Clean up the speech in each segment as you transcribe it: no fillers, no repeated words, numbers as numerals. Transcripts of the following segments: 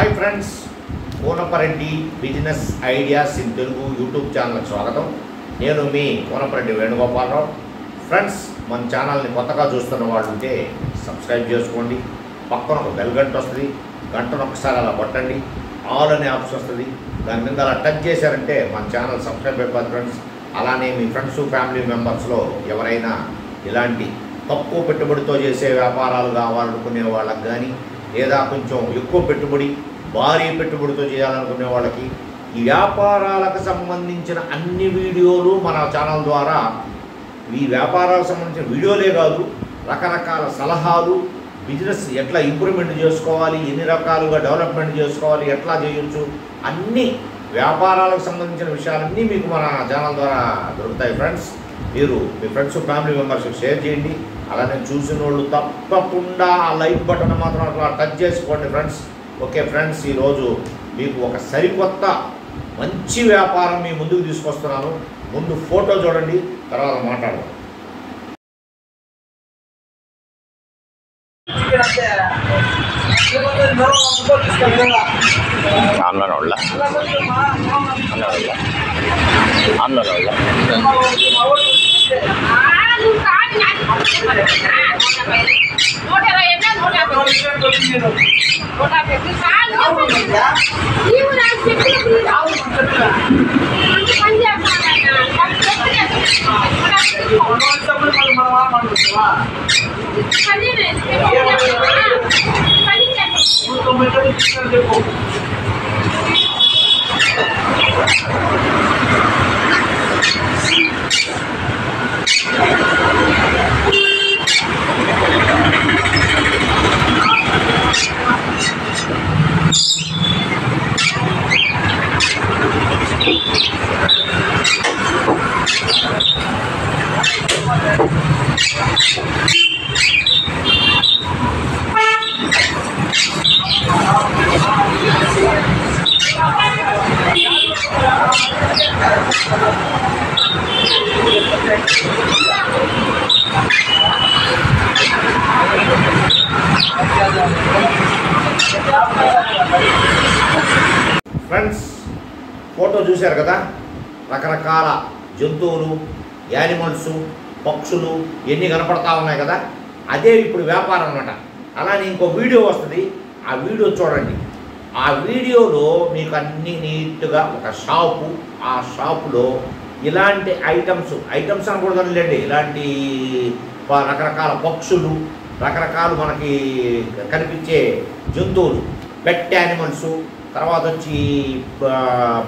Hi friends, Konapareddy business ideas in Telugu YouTube ఛానల్కి స్వాగతం. నేను మీ కోనపరెడ్డి వేణుగోపాలరావు. ఫ్రెండ్స్, మన ఛానల్ని కొత్తగా చూస్తున్న వాళ్ళు ఉంటే సబ్స్క్రైబ్ చేసుకోండి. పక్కన ఒక బెల్ గంట వస్తుంది, గంటను ఒకసారి అలా కొట్టండి. ఆల్ అనే ఆప్షన్ వస్తుంది, దాని మీద అలా టచ్ చేశారంటే మన ఛానల్ సబ్స్క్రైబ్ అయిపోతుంది ఫ్రెండ్స్. అలానే మీ ఫ్రెండ్స్ ఫ్యామిలీ మెంబర్స్లో ఎవరైనా ఇలాంటి తక్కువ పెట్టుబడితో చేసే వ్యాపారాలు కావాలనుకునే వాళ్ళకి కానీ, లేదా కొంచెం ఎక్కువ పెట్టుబడి భారీ పెట్టుబడితో చేయాలనుకునే వాళ్ళకి ఈ వ్యాపారాలకు సంబంధించిన అన్ని వీడియోలు మన ఛానల్ ద్వారా, ఈ వ్యాపారాలకు సంబంధించిన వీడియోలే కాదు, రకరకాల సలహాలు, బిజినెస్ ఎట్లా ఇంప్రూవ్మెంట్ చేసుకోవాలి, ఎన్ని రకాలుగా డెవలప్మెంట్ చేసుకోవాలి, ఎట్లా చేయొచ్చు, అన్ని వ్యాపారాలకు సంబంధించిన విషయాలన్నీ మీకు మన ఛానల్ ద్వారా దొరుకుతాయి ఫ్రెండ్స్. మీరు మీ ఫ్రెండ్స్ ఫ్యామిలీ మెంబర్స్ షేర్ చేయండి. అలానే చూసిన వాళ్ళు తప్పకుండా ఆ లైక్ బటన్ మాత్రం అట్లా టచ్ చేసుకోండి ఫ్రెండ్స్. ఓకే ఫ్రెండ్స్, ఈరోజు మీకు ఒక సరికొత్త మంచి వ్యాపారం మీ ముందుకు తీసుకొస్తున్నాను. ముందు ఫోటో చూడండి, తర్వాత మాట్లాడదాం. ఫ్రెండ్స్, ఫోటో చూశారు కదా, రకరకాల జంతువులు, యానిమల్స్, పక్షులు ఎన్ని కనపడతా ఉన్నాయి కదా, అదే ఇప్పుడు వ్యాపారం అన్నమాట. అలానే ఇంకో వీడియో వస్తుంది, ఆ వీడియో చూడండి. ఆ వీడియోలో మీకు అన్ని నీట్గా ఒక షాపు, ఆ షాపులో ఇలాంటి ఐటమ్స్ అనకూడదండి, ఇలాంటి రకరకాల పక్షులు, రకరకాలు మనకి కనిపించే జంతువులు, పెట్ యానిమల్స్, తర్వాత వచ్చి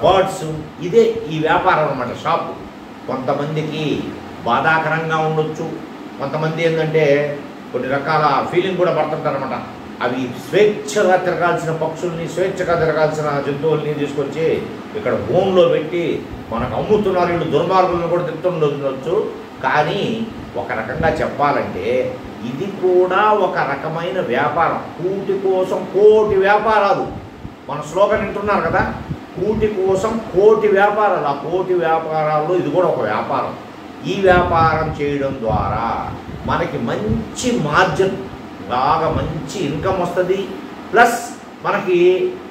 బర్డ్స్, ఇదే ఈ వ్యాపారం అన్నమాట షాపు. కొంతమందికి బాధాకరంగా ఉండొచ్చు, కొంతమంది ఏంటంటే కొన్ని రకాల ఫీలింగ్ కూడా పడుతుంటారనమాట. అవి స్వేచ్ఛగా తిరగాల్సిన పక్షుల్ని, స్వేచ్ఛగా తిరగాల్సిన జంతువుల్ని తీసుకొచ్చి ఇక్కడ హోమ్లో పెట్టి మనకు అమ్ముతున్నారు. వీళ్ళు దుర్మార్గులను కూడా తింటుండొచ్చు. కానీ ఒక రకంగా చెప్పాలంటే ఇది కూడా ఒక రకమైన వ్యాపారం. కూటి కోసం కోటి వ్యాపారాలు, మన స్లోగన్ వింటున్నారు కదా, కూటి కోసం కోటి వ్యాపారాలు. ఆ కోటి వ్యాపారాల్లో ఇది కూడా ఒక వ్యాపారం. ఈ వ్యాపారం చేయడం ద్వారా మనకి మంచి మార్జిన్ బాగా మంచి ఇన్కమ్ వస్తుంది. ప్లస్ మనకి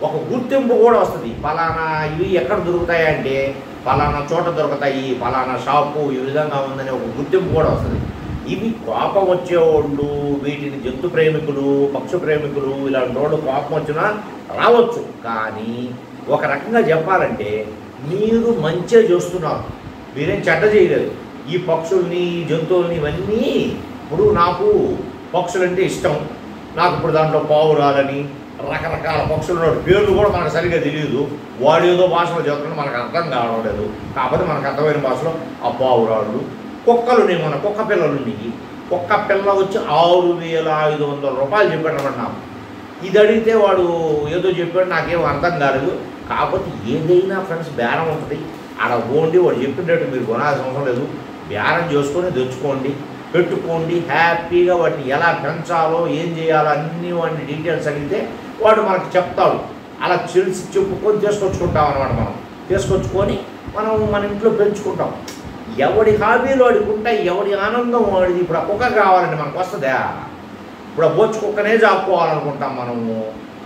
ఒక గుర్తింపు కూడా వస్తుంది. ఫలానా ఇవి ఎక్కడ దొరుకుతాయంటే ఫలానా చోట దొరుకుతాయి, ఫలానా షాపు ఈ విధంగా ఉందని ఒక గుర్తింపు కూడా వస్తుంది. ఇవి కోపం వచ్చేవాళ్ళు, వీటిని జంతు ప్రేమికులు, పక్షు ప్రేమికులు, ఇలాంటి వాళ్ళు కోపం వచ్చినా రావచ్చు. కానీ ఒక రకంగా చెప్పాలంటే మీరు మంచిగా చూస్తున్నారు, మీరేం చెడ్డ చేయలేదు. ఈ పక్షుల్ని, ఈ జంతువుల్ని, ఇవన్నీ ఇప్పుడు నాకు పక్షులంటే ఇష్టం. నాకు ఇప్పుడు దాంట్లో పావురాలని రకరకాల పక్షుల పేర్లు కూడా మనకు సరిగ్గా తెలియదు. వాడు ఏదో భాషలో చెప్తున్నా మనకు అర్థం కావడం లేదు. కాకపోతే మనకు అర్థమైన భాషలో ఆ పావురాళ్ళు, కుక్కలు, మన కుక్క పిల్లలు ఉన్నాయి. కుక్క పిల్ల వచ్చి 6,500 రూపాయలు చెప్పాడు అన్నమాట నాకు. ఇది అడిగితే వాడు ఏదో చెప్పాడు, నాకేం అర్థం కాలేదు. కాకపోతే ఏదైనా ఫ్రెండ్స్ బేరం ఉంటుంది. ఆడ పోండి, వాడు చెప్పినట్టు మీరు కొనాల్సిన అవసరం లేదు. బేరం చేసుకొని తెచ్చుకోండి, పెట్టుకోండి. హ్యాపీగా వాటిని ఎలా పెంచాలో, ఏం చేయాలో అన్నీ వాటిని డీటెయిల్స్ అడిగితే వాడు మనకు చెప్తాడు. అలా చెప్పుకొని తీసుకొచ్చుకుంటాం అన్నమాట. మనం తీసుకొచ్చుకొని మన ఇంట్లో పెంచుకుంటాం. ఎవడి హాబీలు వాడికి ఉంటాయి, ఎవడి ఆనందం వాడిది. ఇప్పుడు ఆ కుక్క కావాలంటే మనకు వస్తుందా? ఇప్పుడు ఆ బొచ్చు కుక్కనే చాపుకోవాలనుకుంటాం మనము.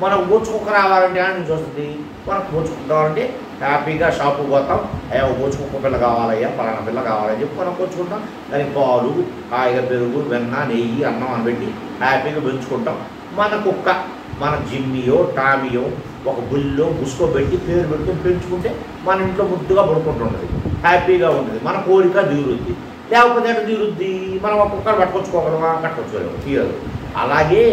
మనం బోచుకుక్క రావాలంటే అని చూస్తుంది. మనకు బోచుకుక్క కావాలంటే హ్యాపీగా షాపుకి పోతాం, అయ్యా బోచుకుక్క పిల్ల కావాలయ్యా, పలానా పిల్ల కావాలని చెప్పి మనం కొచ్చుకుంటాం. దానికి పాలు, హాయిగా పెరుగు, వెన్న, నెయ్యి, అన్నం అని పెట్టి హ్యాపీగా పెంచుకుంటాం. మన కుక్క మన జిమ్మియో టామియో ఒక బుల్లో బుస్కో పెట్టి పేరు పెట్టుకుని పెంచుకుంటే మన ఇంట్లో ముద్దుగా పడుకుంటుంటుంది, హ్యాపీగా ఉంటుంది, మన కోరిక తీరుద్ది. లేకపోతే ఎట్లా తీరుద్ది? మనం ఒక కుక్కను పట్టుకొచ్చుకోగలమా? పట్టుకొచ్చుకోలేము, తీరదు. అలాగే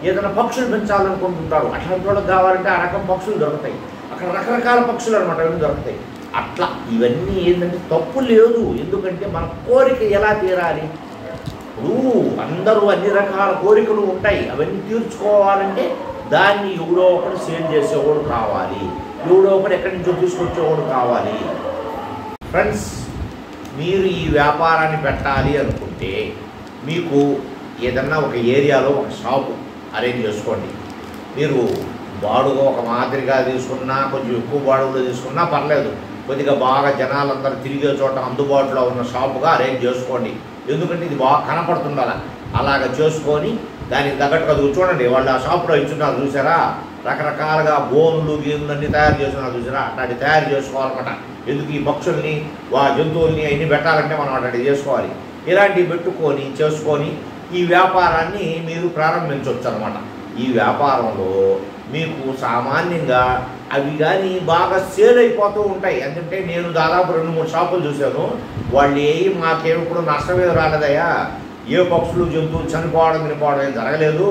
ఏదైనా పక్షులు పెంచాలనుకుంటుంటారు, అట్లాంటి వాళ్ళకి కావాలంటే ఆ రకం పక్షులు దొరుకుతాయి. అక్కడ రకరకాల పక్షులు అనమాట అవన్నీ దొరుకుతాయి. అట్లా ఇవన్నీ ఏంటంటే తప్పు లేదు, ఎందుకంటే మన కోరిక ఎలా తీరాలి? ఇప్పుడు అందరూ అన్ని రకాల కోరికలు ఉంటాయి, అవన్నీ తీర్చుకోవాలంటే దాన్ని ఎవడో ఒకటి సేల్ చేసేవాడు కావాలి, ఎవడో ఒకటి ఎక్కడి నుంచో తీసుకొచ్చేవాడు కావాలి. ఫ్రెండ్స్, మీరు ఈ వ్యాపారాన్ని పెట్టాలి అనుకుంటే మీకు ఏదన్నా ఒక ఏరియాలో ఒక షాపు అరేంజ్ చేసుకోండి. మీరు బాడుగా ఒక మాదిరిగా తీసుకున్నా, కొంచెం ఎక్కువ బాడుగులో తీసుకున్నా పర్లేదు, కొద్దిగా బాగా జనాలందరూ తిరిగే చోట అందుబాటులో ఉన్న షాపుగా అరేంజ్ చేసుకోండి. ఎందుకంటే ఇది బాగా కనపడుతుండాల. అలాగ చేసుకొని దానికి తగ్గట్టుగా చూడండి, వాళ్ళు ఆ షాపులో ఇచ్చున్నారు చూసారా, రకరకాలుగా బోన్లు గేమ్లు అన్నీ తయారు చేస్తున్నారు చూసారా, అట్లాంటి తయారు చేసుకోవాలన్నమాట. ఎందుకు ఈ పక్షుల్ని జంతువుల్ని అవన్నీ పెట్టాలంటే మనం అట్లాంటివి చేసుకోవాలి. ఇలాంటివి పెట్టుకొని చేసుకొని ఈ వ్యాపారాన్ని మీరు ప్రారంభించవచ్చు అన్నమాట. ఈ వ్యాపారంలో మీకు సామాన్యంగా అవి కానీ బాగా సేల్ అయిపోతూ ఉంటాయి. ఎందుకంటే నేను దాదాపు 2-3 షాపులు చూశాను, వాళ్ళు మాకేమిప్పుడు నష్టమే రాలేదయ్యా, ఏ పక్షులు జంతువులు చనిపోవడం ఏం జరగలేదు,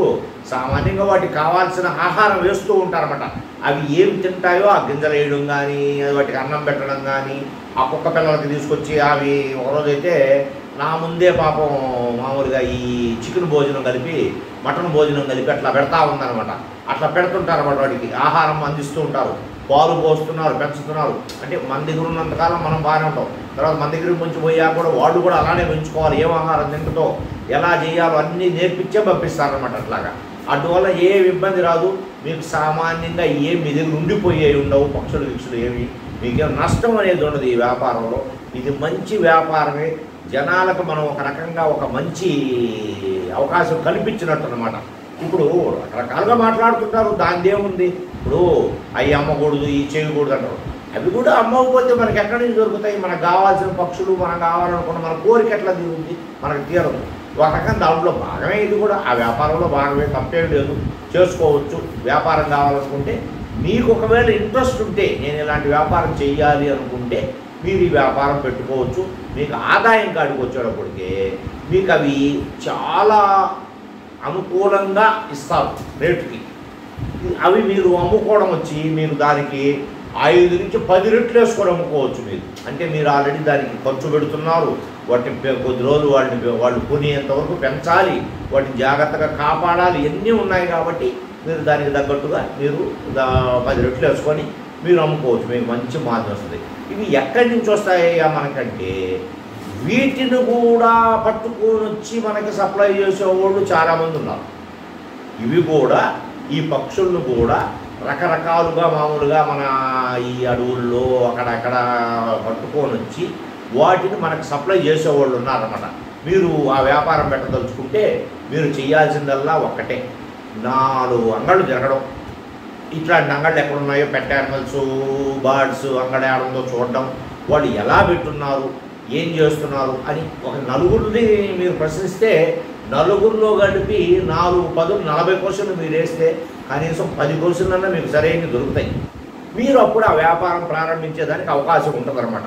సామాన్యంగా వాటికి కావాల్సిన ఆహారం వేస్తూ ఉంటారన్నమాట. అవి ఏమి తింటాయో ఆ గింజలు వేయడం కానీ, వాటికి అన్నం పెట్టడం కానీ, ఆ కుక్క పిల్లలకి తీసుకొచ్చి అవి ఒకరోజైతే నా ముందే పాపం మామూలుగా ఈ చికెన్ భోజనం కలిపి మటన్ భోజనం కలిపి అట్లా పెడతా ఉందన్నమాట. అట్లా పెడుతుంటారు అన్నమాట, వాటికి ఆహారం అందిస్తూ ఉంటారు, పాలు పోస్తున్నారు, పెంచుతున్నారు. అంటే మన దగ్గర ఉన్నంతకాలం మనం బాగానే ఉంటాం, తర్వాత మన దగ్గర నుంచి పోయాక కూడా వాళ్ళు కూడా అలానే పెంచుకోవాలి, ఏం ఆహారం తింటుందో ఎలా చేయాలో అన్నీ నేర్పించే పంపిస్తారనమాట. అట్లాగా అటువల్ల ఏ ఇబ్బంది రాదు, మీకు సామాన్యంగా ఏం మీ దగ్గర ఉండిపోయేవి ఉండవు, పక్షులు గిక్షులు ఏమి మీకేం నష్టం అనేది ఉండదు ఈ వ్యాపారంలో. ఇది మంచి వ్యాపారమే, జనాలకు మనం ఒక రకంగా ఒక మంచి అవకాశం కల్పించినట్టు అనమాట. ఇప్పుడు రకరకాలుగా మాట్లాడుతుంటారు, దాని ఏముంది, ఇప్పుడు అవి అమ్మకూడదు, ఈ చేయకూడదు అంటారు. అవి కూడా అమ్మకపోతే మనకి ఎక్కడి నుంచి దొరుకుతాయి? మనకు కావాల్సిన పక్షులు, మనం కావాలనుకున్న మన కోరిక ఎట్లా తీరుంది? మనకు తీరదు. ఒక రకం దాంట్లో భాగమే ఇది కూడా, ఆ వ్యాపారంలో భాగమే, తప్పేం లేదు, చేసుకోవచ్చు. వ్యాపారం కావాలనుకుంటే మీకు ఒకవేళ ఇంట్రెస్ట్ ఉంటే, నేను ఇలాంటి వ్యాపారం చేయాలి అనుకుంటే మీరు ఈ వ్యాపారం పెట్టుకోవచ్చు. మీకు ఆదాయం కాడికి వచ్చేటప్పటికే మీకు అవి చాలా అనుకూలంగా ఇస్తారు రేటుకి. అవి మీరు అమ్ముకోవడం వచ్చి మీరు దానికి 5 నుంచి 10 రెట్లు వేసుకొని అమ్ముకోవచ్చు మీరు. అంటే మీరు ఆల్రెడీ దానికి ఖర్చు పెడుతున్నారు, వాటిని కొద్ది రోజులు వాళ్ళు కొనేంతవరకు పెంచాలి, వాటిని జాగ్రత్తగా కాపాడాలి, ఇవన్నీ ఉన్నాయి. కాబట్టి మీరు దానికి తగ్గట్టుగా మీరు 10 రెట్లు వేసుకొని మీరు అమ్ముకోవచ్చు, మీకు మంచి మార్జిన్ వస్తుంది. ఇవి ఎక్కడి నుంచి వస్తాయి మనకంటే, వీటిని కూడా పట్టుకొని వచ్చి మనకి సప్లై చేసేవాళ్ళు చాలామంది ఉన్నారు. ఇవి కూడా ఈ పక్షులను కూడా రకరకాలుగా మామూలుగా మన ఈ అడవుల్లో అక్కడక్కడ పట్టుకొని వచ్చి వాటిని మనకు సప్లై చేసేవాళ్ళు ఉన్నారన్నమాట. మీరు ఆ వ్యాపారం పెట్టదలుచుకుంటే మీరు చేయాల్సిందల్లా ఒక్కటే, 4 అంగళ్ళు తిరగడం. ఇట్లాంటి అంగళ్ళు ఎక్కడున్నాయో పెట్ యానిమల్స్, బర్డ్స్ అంగడి ఆడంలో చూడడం, వాళ్ళు ఎలా పెట్టున్నారు, ఏం చేస్తున్నారు అని ఒక 4గురిని మీరు ప్రశ్నిస్తే, 4గురిలో కలిపి 4, 10, 40 క్వశ్చన్లు మీరు వేస్తే కనీసం 10 క్వశ్చన్లన్నా మీకు సరైనవి దొరుకుతాయి. మీరు అప్పుడు ఆ వ్యాపారం ప్రారంభించేదానికి అవకాశం ఉంటుంది అనమాట.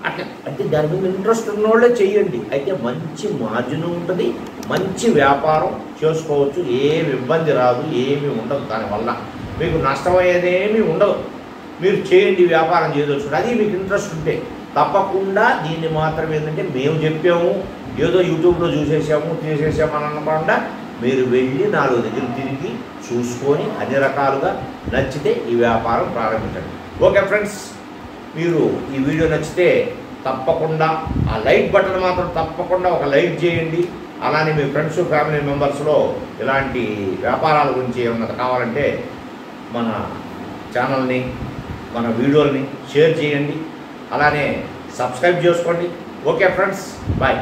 అట్లా అంటే దాని మీద ఇంట్రెస్ట్ ఉన్నోళ్ళే చెయ్యండి. అయితే మంచి మార్జిన్ ఉంటుంది, మంచి వ్యాపారం చేసుకోవచ్చు, ఏమి ఇబ్బంది రాదు, ఏమీ ఉండదు, దానివల్ల మీకు నష్టమయ్యేదేమీ ఉండదు. మీరు చేయండి, వ్యాపారం చేయదలుచుకుంటే, అది మీకు ఇంట్రెస్ట్ ఉంటే తప్పకుండా. దీన్ని మాత్రం ఏంటంటే మేము చెప్పాము, ఏదో యూట్యూబ్లో చూసేసాము తీసేసామని అనకుండా మీరు వెళ్ళి 4 దగ్గర తిరిగి చూసుకొని అన్ని రకాలుగా నచ్చితే ఈ వ్యాపారం ప్రారంభించండి. ఓకే ఫ్రెండ్స్, మీరు ఈ వీడియో నచ్చితే తప్పకుండా ఆ లైక్ బటన్ మాత్రం తప్పకుండా ఒక లైక్ చేయండి. అలానే మీ ఫ్రెండ్స్, ఫ్యామిలీ మెంబర్స్లో ఇలాంటి వ్యాపారాల గురించి ఏమన్నా కావాలంటే మన ఛానల్ని, మన వీడియోల్ని షేర్ చేయండి, అలానే సబ్స్క్రైబ్ చేసుకోండి. Okay friends, bye.